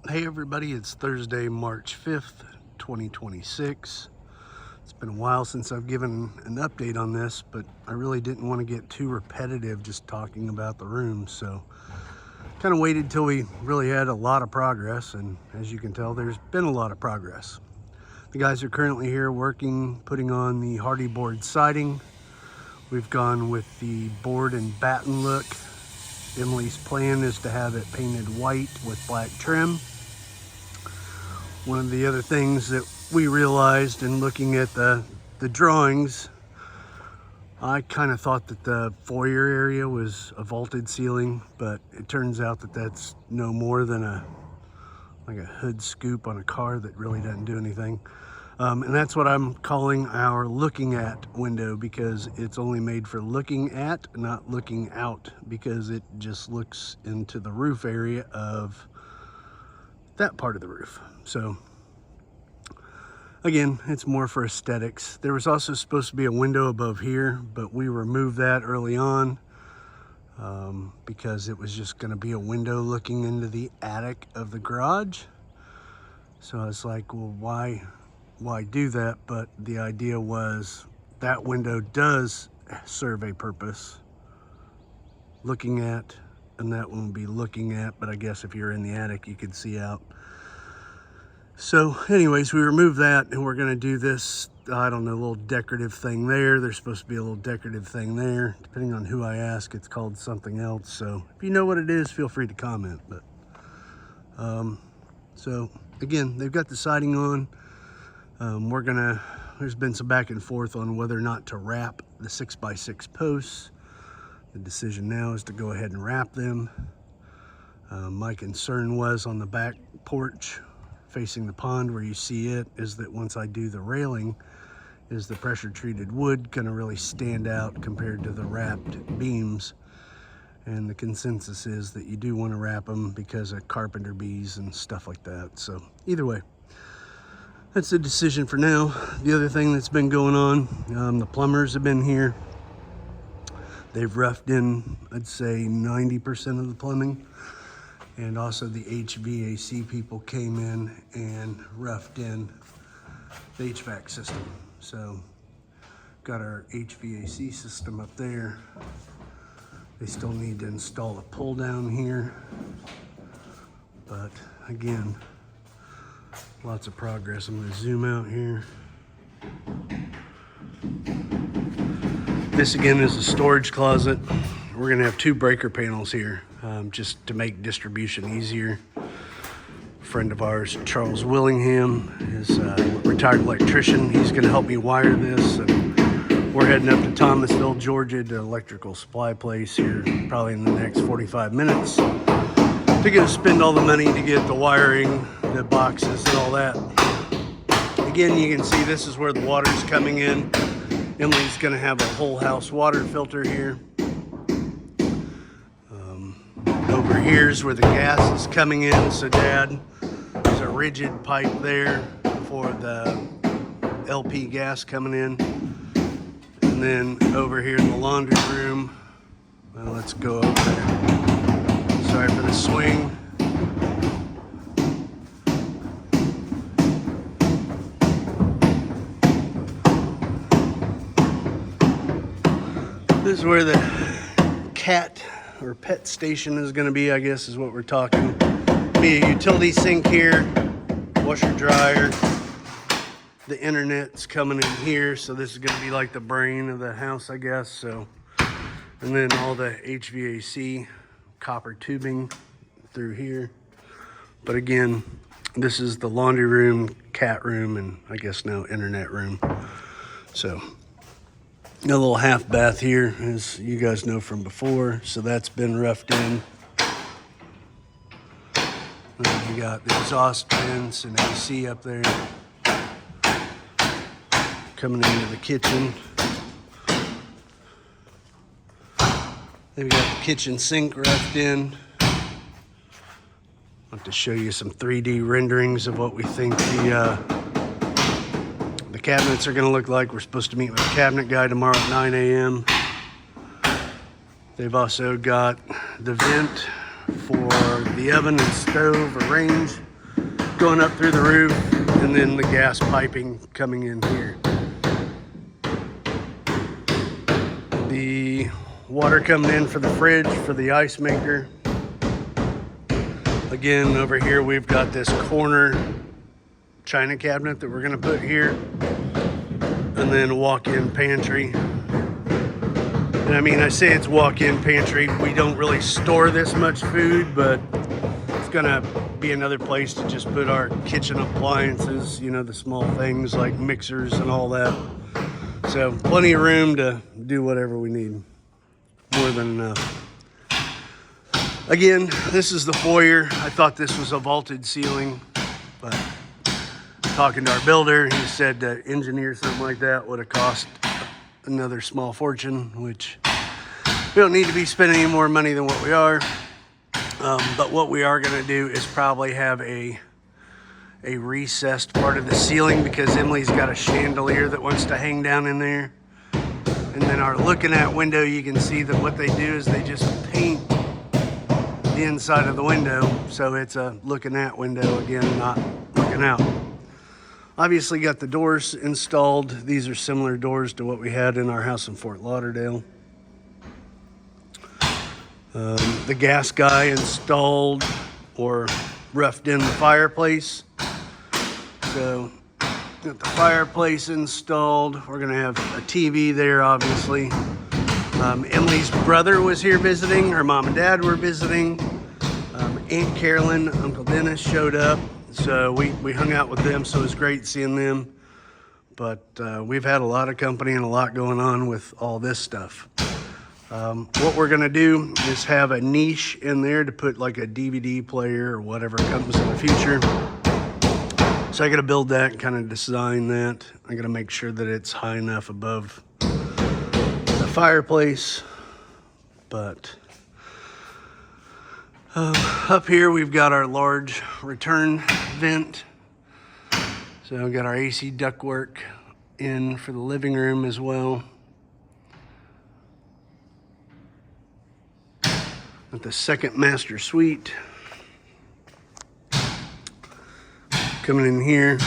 Hey everybody, it's Thursday, March 5th, 2026. It's been a while since I've given an update on this, but I really didn't want to get too repetitive just talking about the room, so kind of waited till we really had a lot of progress, and as you can tell, there's been a lot of progress. The guys are currently here working, putting on the Hardie board siding. We've gone with the board and batten look. Emily's plan is to have it painted white with black trim. One of the other things that we realized in looking at the drawings, I kind of thought that the foyer area was a vaulted ceiling, but it turns out that that's no more than like a hood scoop on a car that really doesn't do anything. And that's what I'm calling our looking at window, because it's only made for looking at, not looking out, because it just looks into the roof area of that part of the roof. So again, it's more for aesthetics. There was also supposed to be a window above here, but we removed that early on because it was just going to be a window looking into the attic of the garage. So I was like, well, why do that? But the idea was that window does serve a purpose, looking at, and that one will be looking at, but I guess if you're in the attic you could see out. So anyways, we removed that, and we're gonna do this, I don't know, little decorative thing there. There's supposed to be a little decorative thing there. Depending on who I ask, it's called something else. So if you know what it is, feel free to comment. But so again, they've got the siding on. There's been some back and forth on whether or not to wrap the 6x6 posts. The decision now is to go ahead and wrap them. My concern was on the back porch facing the pond where you see it, is that once I do the railing, is the pressure treated wood gonna really stand out compared to the wrapped beams? And the consensus is that you do want to wrap them because of carpenter bees and stuff like that. So either way, that's the decision for now. The other thing that's been going on, the plumbers have been here. They've roughed in, I'd say 90% of the plumbing. And also the HVAC people came in and roughed in the HVAC system. So got our HVAC system up there. They still need to install a pull down here. But again, lots of progress. I'm gonna zoom out here. This again is a storage closet. We're gonna have 2 breaker panels here, just to make distribution easier. A friend of ours, Charles Willingham, is a retired electrician. He's gonna help me wire this. And we're heading up to Thomasville, Georgia, to electrical supply place here probably in the next 45 minutes to go spend all the money to get the wiring, the boxes and all that. Again, you can see this is where the water's coming in. Emily's gonna have a whole house water filter here. Over here's where the gas is coming in. So Dad, there's a rigid pipe there for the LP gas coming in. And then over here in the laundry room, well, let's go over there. Sorry for the swing. This is where the cat or pet station is going to be, I guess is what we're talking. Be a utility sink here, washer dryer. The internet's coming in here, so this is going to be like the brain of the house, I guess. So, and then all the HVAC copper tubing through here. But again, this is the laundry room, cat room, and I guess now internet room. So a little half bath here, as you guys know from before. So that's been roughed in. Then you got the exhaust vents and AC up there. Coming into the kitchen. Then we got the kitchen sink roughed in. I want to show you some 3D renderings of what we think the cabinets are going to look like. We're supposed to meet with a cabinet guy tomorrow at 9 a.m. They've also got the vent for the oven and stove or range going up through the roof, and then the gas piping coming in here. The water coming in for the fridge, for the ice maker. Again, over here we've got this corner china cabinet that we're gonna put here, and then a walk-in pantry. And I mean, I say it's walk-in pantry, we don't really store this much food, but it's gonna be another place to just put our kitchen appliances, you know, the small things like mixers and all that. So plenty of room to do whatever we need, more than enough. Again, this is the foyer. I thought this was a vaulted ceiling, but talking to our builder, he said to engineer something like that would have cost another small fortune, which we don't need to be spending any more money than what we are. But what we are gonna do is probably have a recessed part of the ceiling, because Emily's got a chandelier that wants to hang down in there. And then our looking at window, you can see that what they do is they just paint the inside of the window, so it's a looking at window again, not looking out. Obviously got the doors installed. These are similar doors to what we had in our house in Fort Lauderdale. The gas guy installed or roughed in the fireplace. So got the fireplace installed. We're gonna have a TV there, obviously. Emily's brother was here visiting. Her mom and dad were visiting. Aunt Carolyn, Uncle Dennis showed up. So we hung out with them, so it was great seeing them. But we've had a lot of company and a lot going on with all this stuff. What we're gonna do is have a niche in there to put like a DVD player or whatever comes in the future. So I gotta build that and kind of design that. I gotta make sure that it's high enough above the fireplace. But up here we've got our large return vent. So we've got our AC ductwork in for the living room as well. At the second master suite. Coming in here.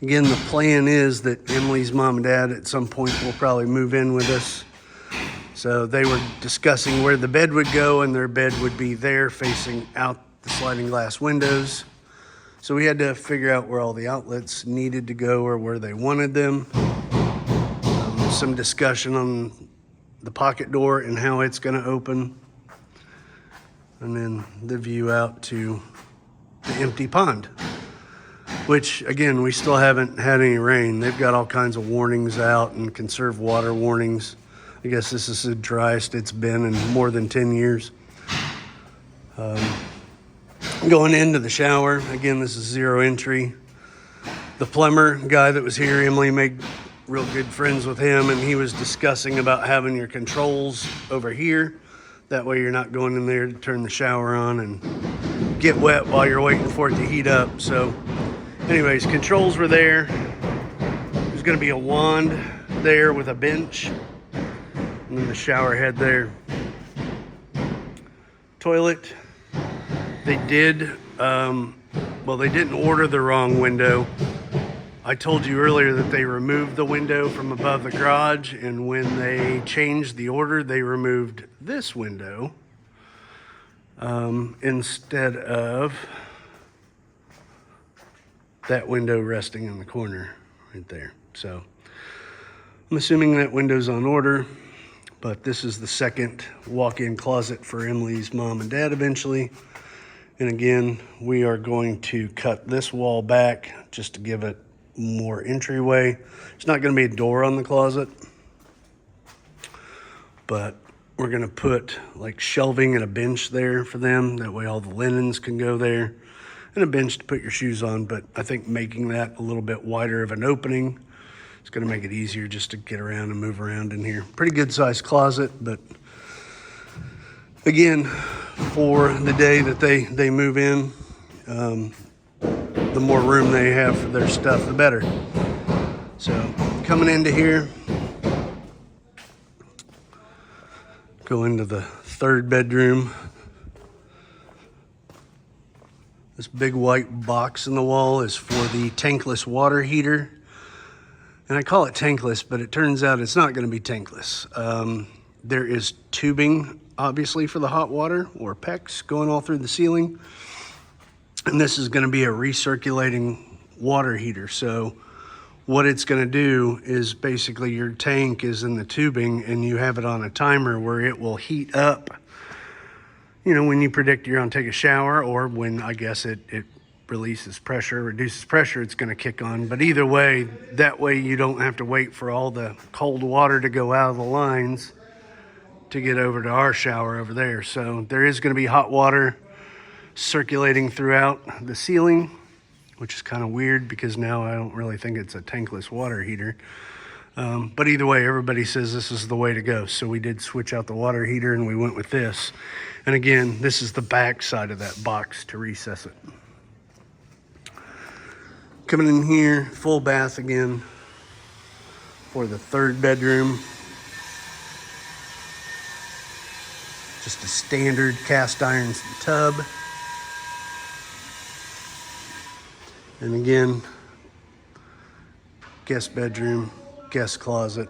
Again, the plan is that Emily's mom and dad at some point will probably move in with us. So they were discussing where the bed would go, and their bed would be there facing out the sliding glass windows. So we had to figure out where all the outlets needed to go or where they wanted them. Some discussion on the pocket door and how it's gonna open. And then the view out to the empty pond, which again, we still haven't had any rain. They've got all kinds of warnings out and conserve water warnings. I guess this is the driest it's been in more than 10 years. Going into the shower, again, this is zero entry. The plumber guy that was here, Emily made real good friends with him, and he was discussing about having your controls over here. That way you're not going in there to turn the shower on and get wet while you're waiting for it to heat up. So anyways, controls were there. There's gonna be a wand there with a bench, and then the shower head there. Toilet, they did, well, they didn't order the wrong window. I told you earlier that they removed the window from above the garage, and when they changed the order, they removed this window instead of that window resting in the corner right there. So I'm assuming that window's on order, but this is the second walk-in closet for Emily's mom and dad eventually. And again, we are going to cut this wall back just to give it more entryway. It's not going to be a door on the closet, but we're going to put like shelving and a bench there for them. That way all the linens can go there, and a bench to put your shoes on. But I think making that a little bit wider of an opening is going to make it easier just to get around and move around in here. Pretty good sized closet, but again, for the day that they move in, the more room they have for their stuff, the better. So coming into here, go into the third bedroom. This big white box in the wall is for the tankless water heater. And I call it tankless, but it turns out it's not going to be tankless. There is tubing, obviously, for the hot water, or PEX, going all through the ceiling. And this is going to be a recirculating water heater. So what it's going to do is basically your tank is in the tubing and you have it on a timer where it will heat up, you know, when you predict you're going to take a shower, or when I guess it releases pressure, reduces pressure, it's going to kick on. But either way, that way you don't have to wait for all the cold water to go out of the lines to get over to our shower over there. So there is going to be hot water circulating throughout the ceiling, which is kind of weird because now I don't really think it's a tankless water heater. But either way, everybody says this is the way to go. So we did switch out the water heater and we went with this. And again, this is the back side of that box to recess it. Coming in here, full bath again for the third bedroom. Just a standard cast iron tub. And again, guest bedroom, guest closet.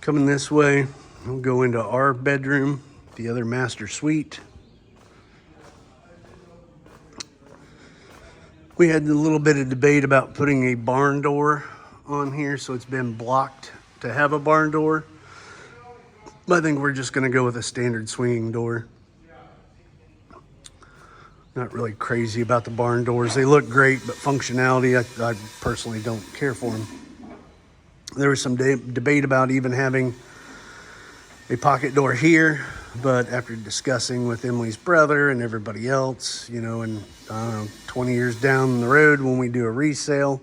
Coming this way, we'll go into our bedroom, the other master suite. We had a little bit of debate about putting a barn door on here, so it's been blocked to have a barn door. But I think we're just gonna go with a standard swinging door. Not really crazy about the barn doors. They look great, but functionality, I personally don't care for them. There was some debate about even having a pocket door here, but after discussing with Emily's brother and everybody else, you know, and 20 years down the road when we do a resale,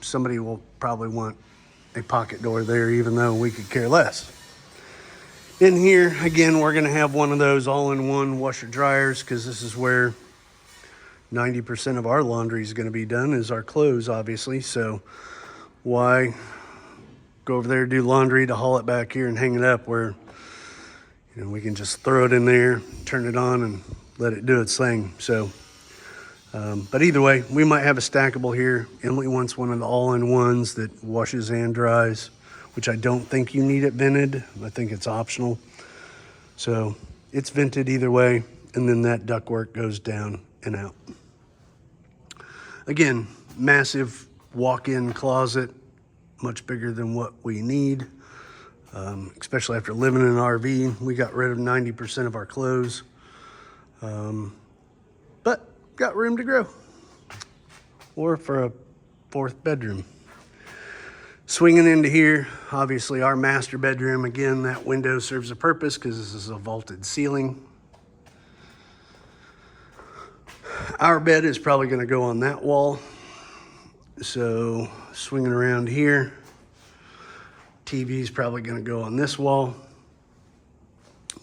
somebody will probably want a pocket door there, even though we could care less. In here, again, we're gonna have one of those all-in-one washer dryers, because this is where 90% of our laundry is gonna be done, is our clothes, obviously. So why go over there, do laundry, to haul it back here and hang it up, where, you know, we can just throw it in there, turn it on, and let it do its thing. So, but either way, we might have a stackable here. Emily wants one of the all-in-ones that washes and dries, which I don't think you need it vented. I think it's optional. So it's vented either way, and then that ductwork goes down and out. Again, massive walk-in closet, much bigger than what we need, especially after living in an RV. We got rid of 90% of our clothes, but got room to grow, or for a fourth bedroom. Swinging into here, obviously our master bedroom. Again, that window serves a purpose because this is a vaulted ceiling. Our bed is probably going to go on that wall. So swinging around here, TV is probably going to go on this wall.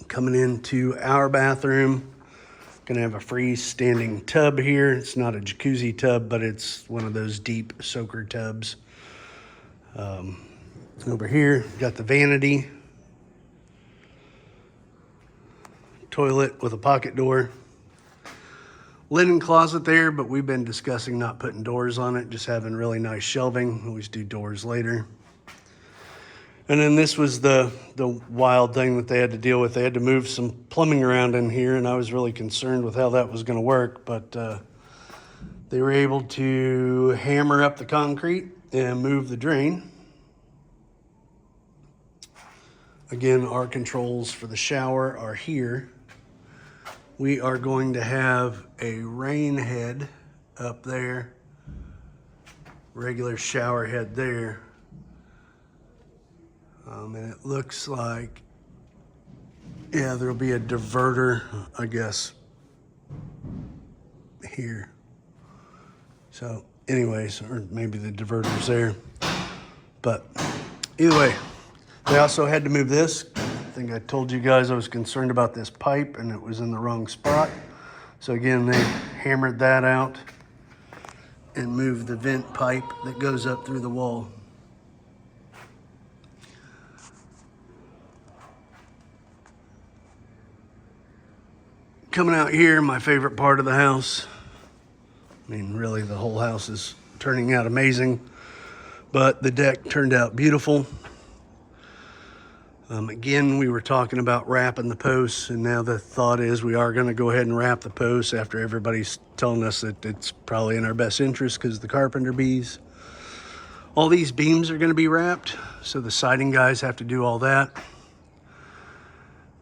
Coming into our bathroom, going to have a freestanding tub here. It's not a jacuzzi tub, but it's one of those deep soaker tubs. Over here, got the vanity, toilet with a pocket door, linen closet there, but we've been discussing not putting doors on it, just having really nice shelving. Always do doors later. And then this was the wild thing that they had to deal with. They had to move some plumbing around in here, and I was really concerned with how that was going to work, but they were able to hammer up the concrete and move the drain. Again, our controls for the shower are here. We are going to have a rain head up there, regular shower head there. And it looks like, yeah, there'll be a diverter, I guess, here. So anyways, or maybe the diverter's there. But either way, they also had to move this. I think I told you guys I was concerned about this pipe and it was in the wrong spot. So again, they hammered that out and moved the vent pipe that goes up through the wall. Coming out here, my favorite part of the house. I mean, really, the whole house is turning out amazing, but the deck turned out beautiful. Again, we were talking about wrapping the posts, and now the thought is we are going to go ahead and wrap the posts after everybody's telling us that it's probably in our best interest because the carpenter bees. All these beams are going to be wrapped, so the siding guys have to do all that.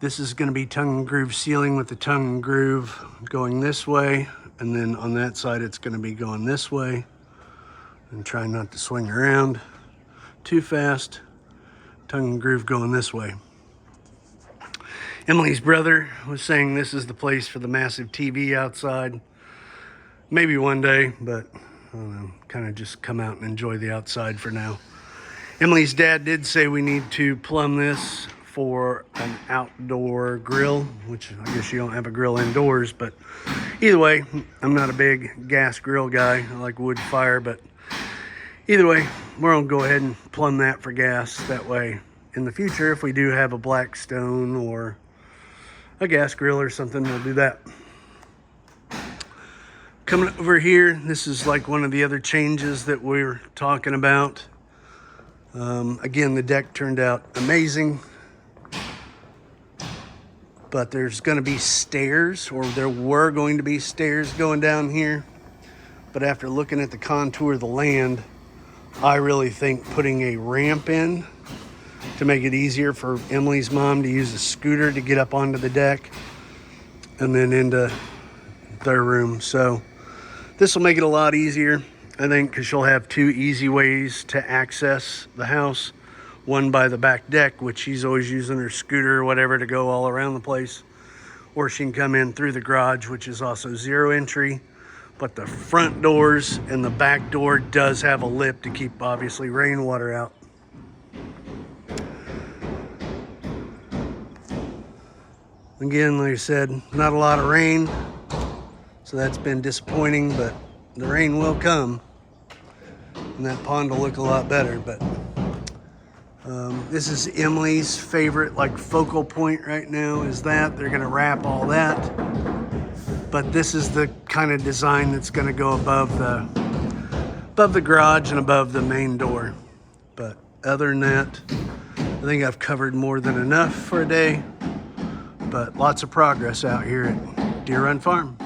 This is going to be tongue and groove ceiling with the tongue and groove going this way, and then on that side it's going to be going this way. And try not to swing around too fast. Tongue and groove going this way. Emily's brother was saying this is the place for the massive TV outside. Maybe one day, but I don't know, kind of just come out and enjoy the outside for now. Emily's dad did say we need to plumb this for an outdoor grill, which I guess you don't have a grill indoors, but either way, I'm not a big gas grill guy. I like wood fire, but either way, we're gonna go ahead and plumb that for gas. That way, in the future, if we do have a Blackstone or a gas grill or something, we'll do that. Coming over here, this is like one of the other changes that we're talking about. Again, the deck turned out amazing, but there's gonna be stairs, or there were going to be stairs going down here. But after looking at the contour of the land, I really think putting a ramp in to make it easier for Emily's mom to use a scooter to get up onto the deck and then into their room. So this will make it a lot easier, I think, because she'll have two easy ways to access the house. One by the back deck, which she's always using her scooter or whatever to go all around the place. Or she can come in through the garage, which is also zero entry. But the front doors and the back door does have a lip to keep, obviously, rainwater out. Again, like I said, not a lot of rain, so that's been disappointing, but the rain will come, and that pond will look a lot better. But this is Emily's favorite, like, focal point right now, is that they're gonna wrap all that. But this is the kind of design that's going to go above the garage and above the main door. But other than that, I think I've covered more than enough for a day. But lots of progress out here at Deer Run Farm.